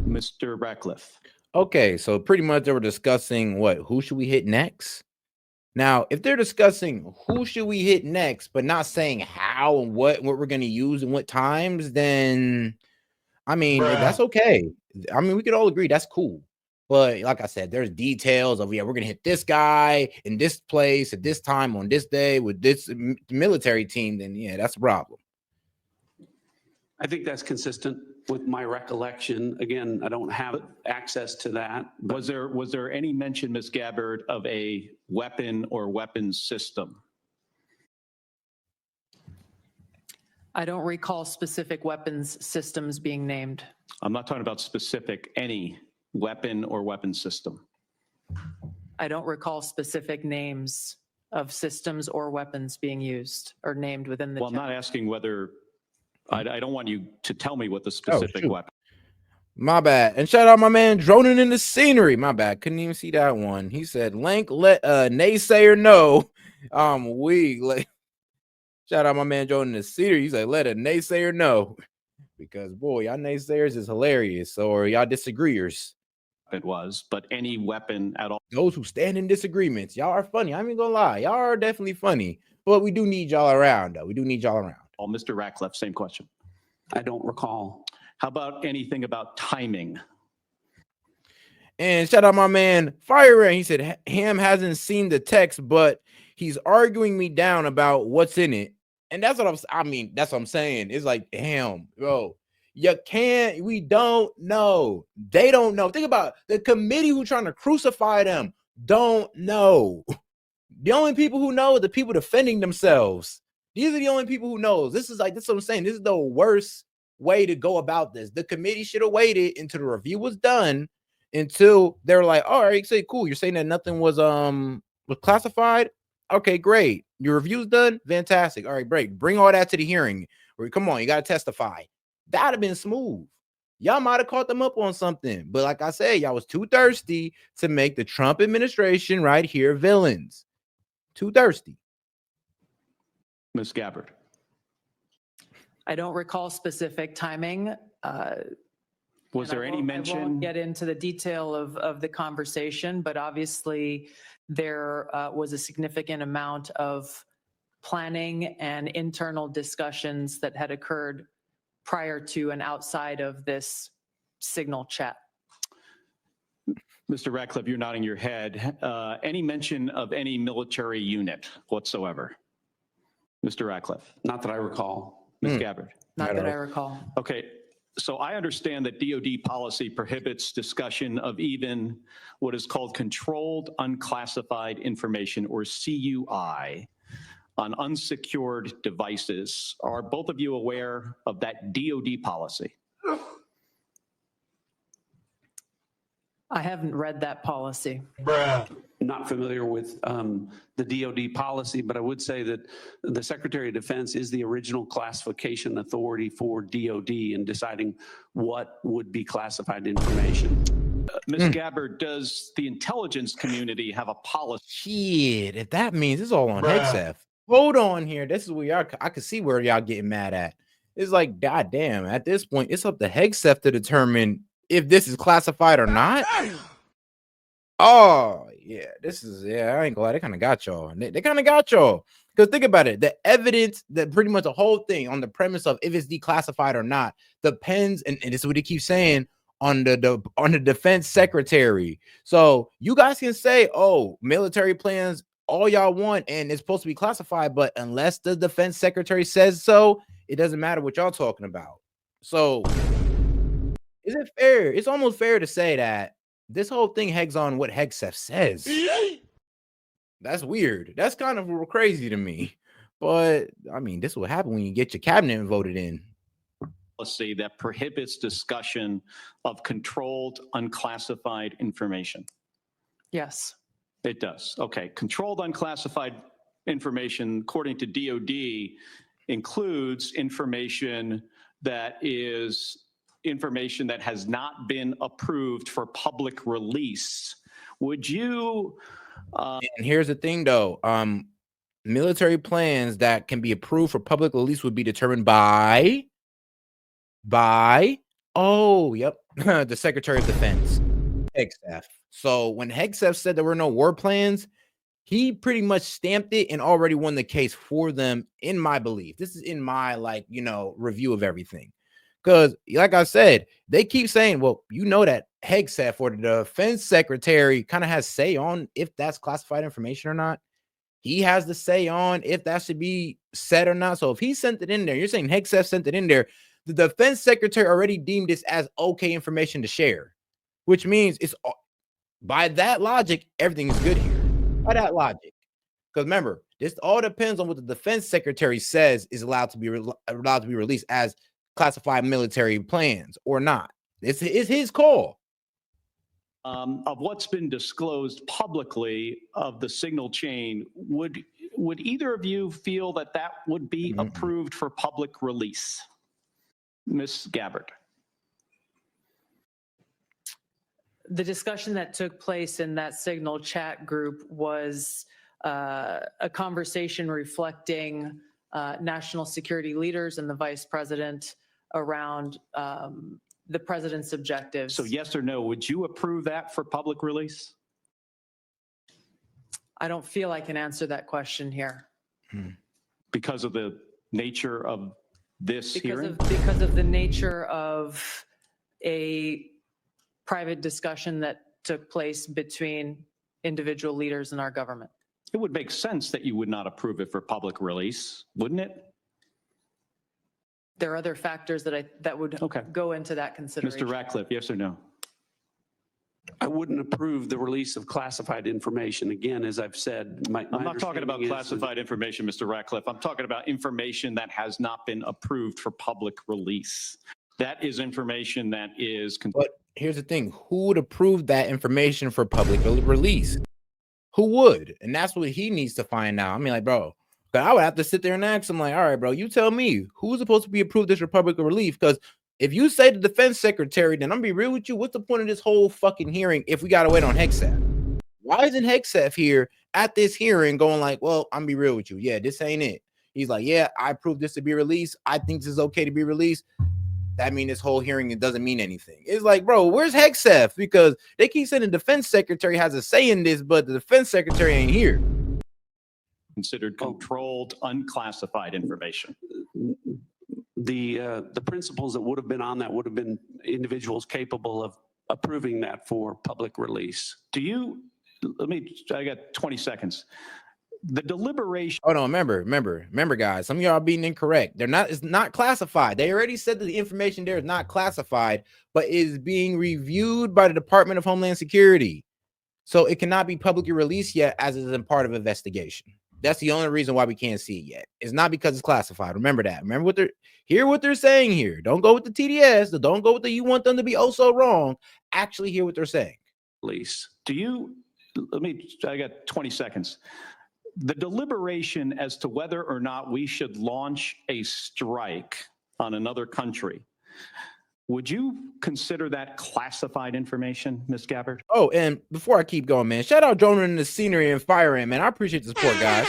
Mr. Ratcliffe. Okay, so pretty much they were discussing who should we hit next? Now, if they're discussing who should we hit next, but not saying how and what we're going to use and what times, then, I mean, that's okay. I mean, we could all agree that's cool. But like I said, there's details of, yeah, we're going to hit this guy in this place at this time on this day with this military team, then yeah, that's a problem. I think that's consistent with my recollection. Again, I don't have access to that. Was there any mention, Ms. Gabbard, of a weapon or weapons system? I don't recall specific weapons systems being named. I'm not talking about specific, any weapon or weapon system. I don't recall specific names of systems or weapons being used or named within the. Well, I'm not asking whether, I don't want you to tell me what the specific weapon. My bad. And shout out my man droning in the scenery. My bad. Couldn't even see that one. He said, Lank, let naysayer know. Shout out my man droning in the scenery. He's like, let a naysayer know. Because boy, y'all naysayers is hilarious. Or y'all disagreeers. It was, but any weapon at all. Those who stand in disagreements. Y'all are funny. I ain't gonna lie. Y'all are definitely funny. But we do need y'all around, though. We do need y'all around. Oh, Mr. Ratcliffe, same question. I don't recall. How about anything about timing? And shout out my man Fire Ray. He said Ham hasn't seen the text, but he's arguing me down about what's in it. And that's what that's what I'm saying. It's like, damn, bro, we don't know. They don't know. Think about it. The committee who trying to crucify them don't know. The only people who know are the people defending themselves. These are the only people who knows. This is what I'm saying. This is the worst way to go about this. The committee should have waited until the review was done, until they're like, all right, say cool. You're saying that nothing was classified. Okay, great. Your review's done. Fantastic. All right, great. Bring all that to the hearing. Come on, you gotta testify. That'd have been smooth. Y'all might have caught them up on something, but like I said, y'all was too thirsty to make the Trump administration right here villains. Too thirsty. Ms. Gabbard. I don't recall specific timing. Was there any I won't mention? get into the detail of the conversation, but obviously there was a significant amount of planning and internal discussions that had occurred prior to and outside of this Signal chat. Mr. Ratcliffe, you're nodding your head. Any mention of any military unit whatsoever? Mr. Ratcliffe? Not that I recall. Ms. Gabbard? Not that I recall. Okay, so I understand that DoD policy prohibits discussion of even what is called controlled unclassified information, or CUI, on unsecured devices. Are both of you aware of that DoD policy? I haven't read that policy. Not familiar with the DoD policy, but I would say that the Secretary of Defense is the original classification authority for DoD in deciding what would be classified information. Ms. Gabbard, does the intelligence community have a policy? Shit, if that means it's all on HEXF. Hold on here. This is where y'all, I can see where y'all getting mad at. It's like, goddamn, at this point, it's up to HEXF to determine if this is classified or not. Oh, yeah, this is, yeah, I ain't glad they kind of got y'all. They kind of got y'all. Because think about it. The evidence, that pretty much the whole thing on the premise of if it's declassified or not depends, and this is what he keeps saying, on the defense secretary. So you guys can say, oh, military plans, all y'all want, and it's supposed to be classified, but unless the defense secretary says so, it doesn't matter what y'all talking about. So is it fair? It's almost fair to say that this whole thing hangs on what HEXF says. That's weird. That's kind of crazy to me. But I mean, this will happen when you get your cabinet voted in. Policy that prohibits discussion of controlled unclassified information? Yes. It does. Okay. Controlled unclassified information, according to DoD, includes information that is information that has not been approved for public release. Would you? And here's the thing, though. Military plans that can be approved for public release would be determined by oh, yep, the Secretary of Defense, HEXF. So when HEXF said there were no war plans, he pretty much stamped it and already won the case for them, in my belief. This is in my, like, review of everything. Because, like I said, they keep saying, well, that HEXF or the defense secretary kind of has say on if that's classified information or not. He has the say on if that should be said or not. So if he sent it in there, you're saying HEXF sent it in there, the defense secretary already deemed this as okay information to share, which means it's, by that logic, everything is good here. By that logic. Because remember, this all depends on what the defense secretary says is allowed to be released as classified military plans or not. It's his call. Of what's been disclosed publicly of the signal chain, would either of you feel that that would be approved for public release? Ms. Gabbard. The discussion that took place in that Signal chat group was a conversation reflecting national security leaders and the vice president around the president's objectives. So yes or no, would you approve that for public release? I don't feel I can answer that question here. Because of the nature of this hearing? Because of the nature of a private discussion that took place between individual leaders in our government. It would make sense that you would not approve it for public release, wouldn't it? There are other factors that would go into that consideration. Mr. Ratcliffe, yes or no? I wouldn't approve the release of classified information. Again, as I've said, I'm not talking about understanding is that- classified information, Mr. Ratcliffe. I'm talking about information that has not been approved for public release. That is information that is. But here's the thing: who would approve that information for public release? Who would? And that's what he needs to find out. I mean, like, bro, but I would have to sit there and ask him, like, all right, bro, you tell me who's supposed to be approved this Republic of Relief? Because if you say the defense secretary, then I'm gonna be real with you. What's the point of this whole fucking hearing if we gotta wait on Hegseth? Why isn't Hegseth here at this hearing going like, well, I'm gonna be real with you. Yeah, this ain't it. He's like, yeah, I approved this to be released. I think this is okay to be released. That mean this whole hearing, it doesn't mean anything. It's like, bro, where's Hegseth? Because they keep saying the defense secretary has a say in this, but the defense secretary ain't here. Considered controlled, unclassified information. The principals that would have been on that would have been individuals capable of approving that for public release. I got 20 seconds. The deliberation. Oh no, remember, guys. Some of y'all are being incorrect. It's not classified. They already said that the information there is not classified, but is being reviewed by the Department of Homeland Security. So it cannot be publicly released yet, as it is in part of investigation. That's the only reason why we can't see it yet. It's not because it's classified. Remember that. Remember what they're saying here. Don't go with the TDS. Don't go with the you want them to be oh so wrong. Actually hear what they're saying. Release. I got 20 seconds. The deliberation as to whether or not we should launch a strike on another country, would you consider that classified information, Ms. Gabbard? Oh, and before I keep going, man, shout out Droner in the scenery and firing, man. I appreciate the support, guys.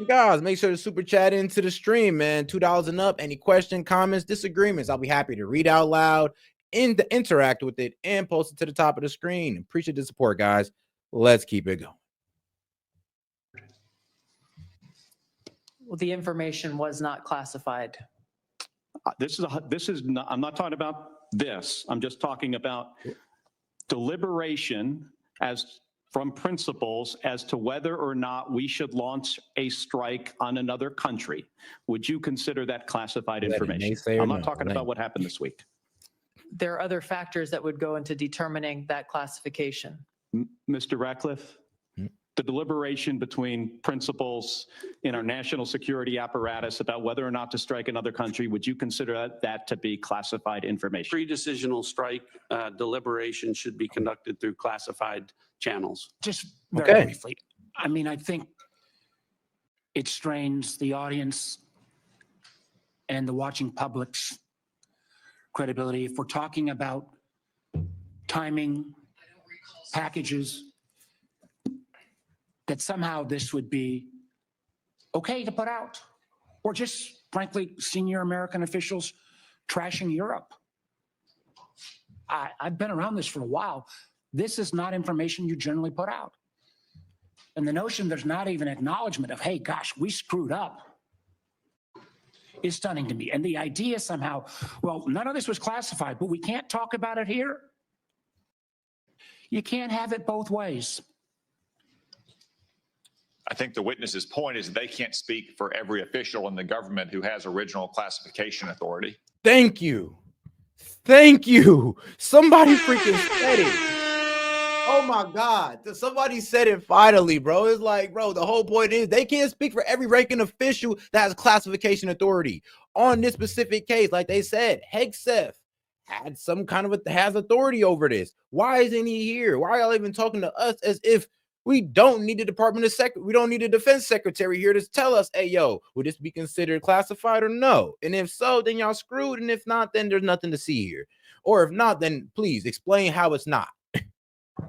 Guys, make sure to super chat into the stream, man. $2 and up. Any question, comments, disagreements, I'll be happy to read out loud and interact with it and post it to the top of the screen. Appreciate the support, guys. Let's keep it going. Well, the information was not classified. I'm not talking about this. I'm just talking about deliberation from principals as to whether or not we should launch a strike on another country. Would you consider that classified information? I'm not talking about what happened this week. There are other factors that would go into determining that classification. Mr. Ratcliffe? The deliberation between principals in our national security apparatus about whether or not to strike another country, would you consider that to be classified information? Pre-decisional strike deliberation should be conducted through classified channels. Just very briefly. I mean, I think it strains the audience and the watching public's credibility if we're talking about timing, packages, that somehow this would be okay to put out, or just frankly, senior American officials trashing Europe. I've been around this for a while. This is not information you generally put out. And the notion there's not even acknowledgement of, hey, gosh, we screwed up is stunning to me. And the idea somehow, well, none of this was classified, but we can't talk about it here. You can't have it both ways. I think the witness's point is they can't speak for every official in the government who has original classification authority. Thank you. Thank you. Somebody freaking said it. Oh my God. Somebody said it finally, bro. It's like, bro, the whole point is they can't speak for every ranking official that has classification authority. On this specific case, like they said, Hegseth had some kind of has authority over this. Why isn't he here? Why are y'all even talking to us as if we don't need we don't need a defense secretary here to tell us, hey, yo, would this be considered classified or no? And if so, then y'all screwed. And if not, then there's nothing to see here. Or if not, then please explain how it's not.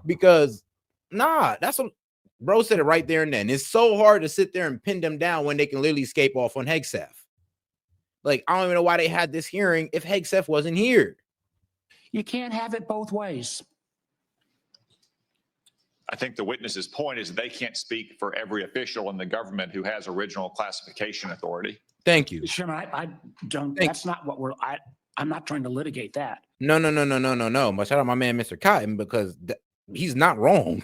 Because that's what bro said it right there and then. It's so hard to sit there and pin them down when they can literally escape off on Hegseth. Like, I don't even know why they had this hearing if Hegseth wasn't here. You can't have it both ways. I think the witness's point is they can't speak for every official in the government who has original classification authority. Thank you. Sherman, I don't, that's not what I'm not trying to litigate that. No. But shout out my man, Mr. Cotton, because he's not wrong.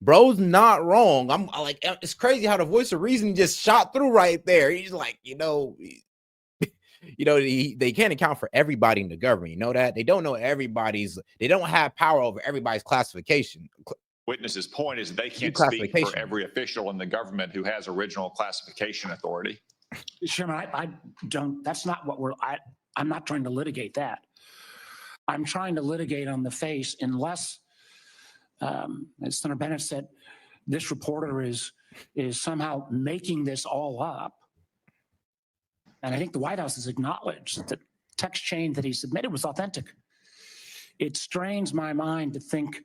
Bro's not wrong. I'm like, it's crazy how the voice of reason just shot through right there. He's like, they can't account for everybody in the government. You know that? They don't know they don't have power over everybody's classification. Witness's point is that they can't speak for Declassification. every official in the government who has original classification authority. Chairman, I don't, that's not what I'm not trying to litigate that. I'm trying to litigate on the face unless, as Senator Bennett said, this reporter is somehow making this all up. And I think the White House has acknowledged that the text chain that he submitted was authentic. It strains my mind to think.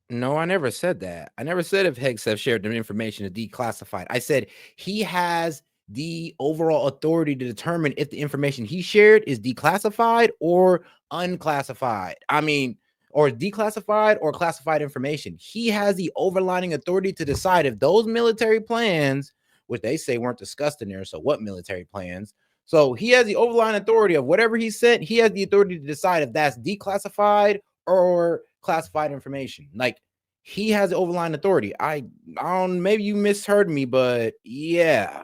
No, I never said that. I never said if Hegseth shared the information is declassified. I said he has the overall authority to determine if the information he shared is declassified or unclassified. I mean, or declassified or classified information. He has the overlining authority to decide if those military plans, which they say weren't discussed in there. So what military plans? So he has the overlying authority of whatever he sent. He has the authority to decide if that's declassified or classified information. Like, he has the overlying authority. I don't, maybe you misheard me, but yeah.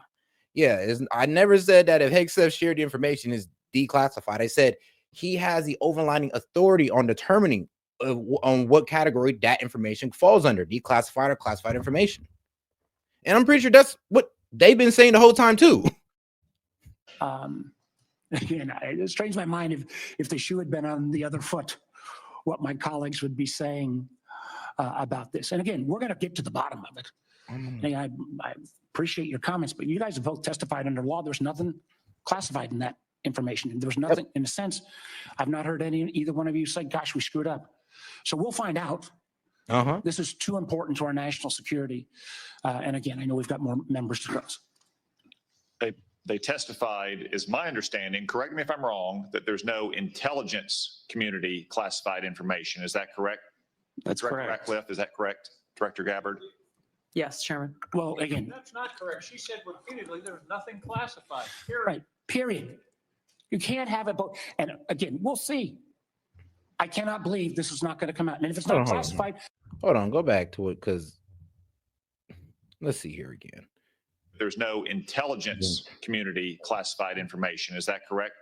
I never said that if Hegseth shared the information is declassified. I said he has the overlining authority on determining on what category that information falls under, declassified or classified information. And I'm pretty sure that's what they've been saying the whole time too. Again, it strains my mind if the shoe had been on the other foot, what my colleagues would be saying about this. And again, we're going to get to the bottom of it. I appreciate your comments, but you guys have both testified under law. There's nothing classified in that information. There's nothing, in a sense, I've not heard either one of you say, gosh, we screwed up. So we'll find out. This is too important to our national security. And again, I know we've got more members to go. They testified, is my understanding, correct me if I'm wrong, that there's no intelligence community classified information. Is that correct? That's Director correct. Ratcliffe, is that correct? Director Gabbard? Yes, Chairman. Well, again, That's not correct. She said repeatedly there's nothing classified. Period. right, period. You can't have it both. And again, we'll see. I cannot believe this is not going to come out. And if it's not classified. Hold on, go back to it because let's see here again. There's no intelligence community classified information. Is that correct?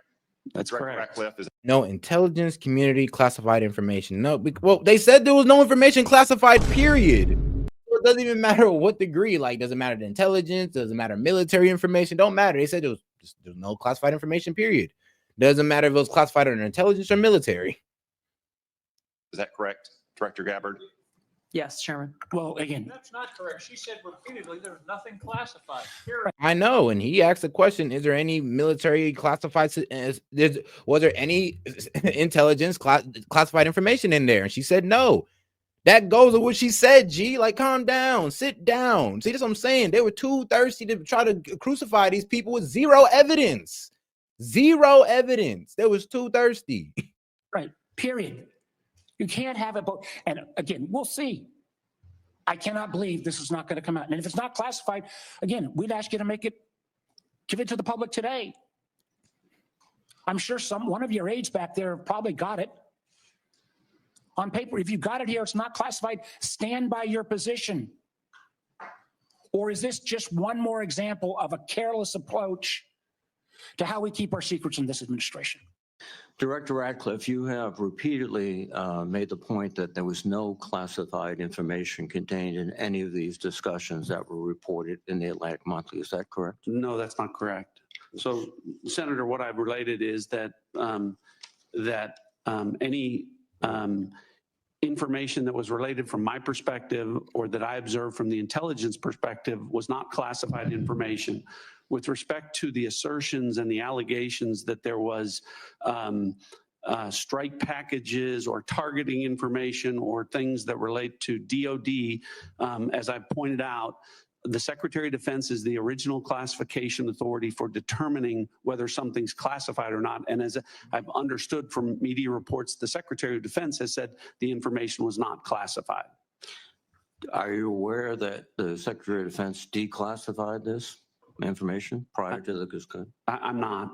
That's Director correct. Ratcliffe, is No intelligence community classified information. No, well, they said there was no information classified, period. It doesn't even matter what degree. Like, doesn't matter the intelligence, doesn't matter military information, don't matter. They said there was no classified information, period. Doesn't matter if it was classified under intelligence or military. is that correct? Director Gabbard? Yes, Chairman. Well, again, That's not correct. She said repeatedly there's nothing classified. Period. I know, and he asked the question: is there any military classified? Was there any intelligence classified information in there? And she said no. That goes with what she said. G, like, calm down, sit down. See, that's what I'm saying. They were too thirsty to try to crucify these people with zero evidence. Zero evidence. They was too thirsty. right, period. You can't have it both. And again, we'll see. I cannot believe this is not going to come out. And if it's not classified, again, we'd ask you to give it to the public today. I'm sure one of your aides back there probably got it on paper. If you got it here, it's not classified, stand by your position. Or is this just one more example of a careless approach to how we keep our secrets in this administration? Director Ratcliffe, you have repeatedly made the point that there was no classified information contained in any of these discussions that were reported in the Atlantic Monthly. Is that correct? No, that's not correct. So, Senator, what I've related is that any information that was related from my perspective or that I observed from the intelligence perspective was not classified information. With respect to the assertions and the allegations that there was strike packages or targeting information or things that relate to DOD, as I pointed out, the Secretary of Defense is the original classification authority for determining whether something's classified or not. And as I've understood from media reports, the Secretary of Defense has said the information was not classified. Are you aware that the Secretary of Defense declassified this information prior to the discussion? I'm not.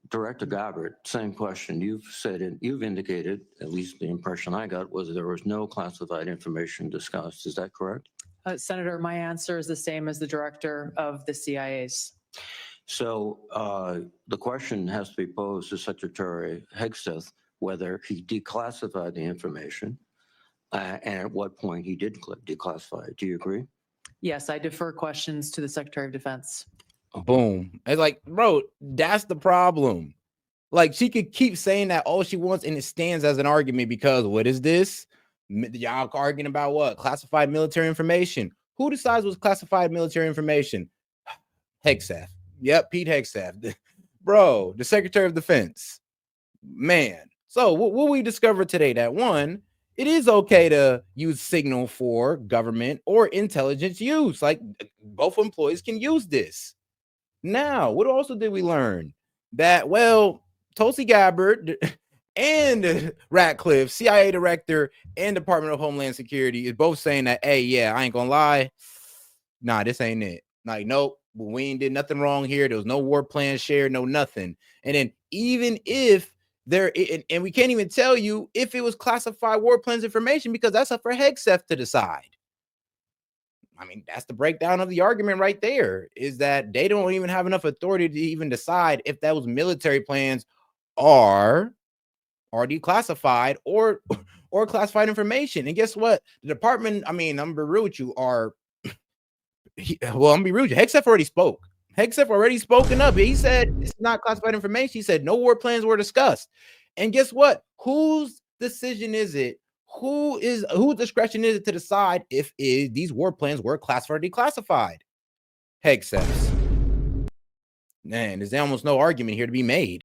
Director Gabbard, same question. You've indicated, at least the impression I got, was there was no classified information discussed. Is that correct? Senator, my answer is the same as the director of the CIA's. So the question has to be posed to Secretary Hegseth whether he declassified the information and at what point he did declassify it. Do you agree? Yes, I defer questions to the Secretary of Defense. Boom. It's like, bro, that's the problem. Like, she could keep saying that all she wants, and it stands as an argument because what is this? Y'all arguing about what? Classified military information. Who decides what's classified military information? Hegseth. Yep, Pete Hegseth. Bro, the Secretary of Defense. Man. So what we discovered today, that one, it is okay to use Signal for government or intelligence use. Like, both employees can use this. Now, what also did we learn? That, well, Tulsi Gabbard and Ratcliffe, CIA director and Department of Homeland Security, is both saying that, hey, yeah, I ain't gonna lie. Nah, this ain't it. Like, nope, we ain't did nothing wrong here. There was no war plan shared, no nothing. And then even if there, and we can't even tell you if it was classified war plans information because that's up for Hegseth to decide. I mean, that's the breakdown of the argument right there, is that they don't even have enough authority to even decide if those military plans are declassified or classified information. And guess what? The department, I mean, I'm gonna be real with you, I'm gonna be real with you. Hegseth already spoke. Hegseth already spoken up. He said it's not classified information. He said no war plans were discussed. And guess what? Whose decision is it? Whose discretion is it to decide if these war plans were classified or declassified? Hegseth's. Man, there's almost no argument here to be made.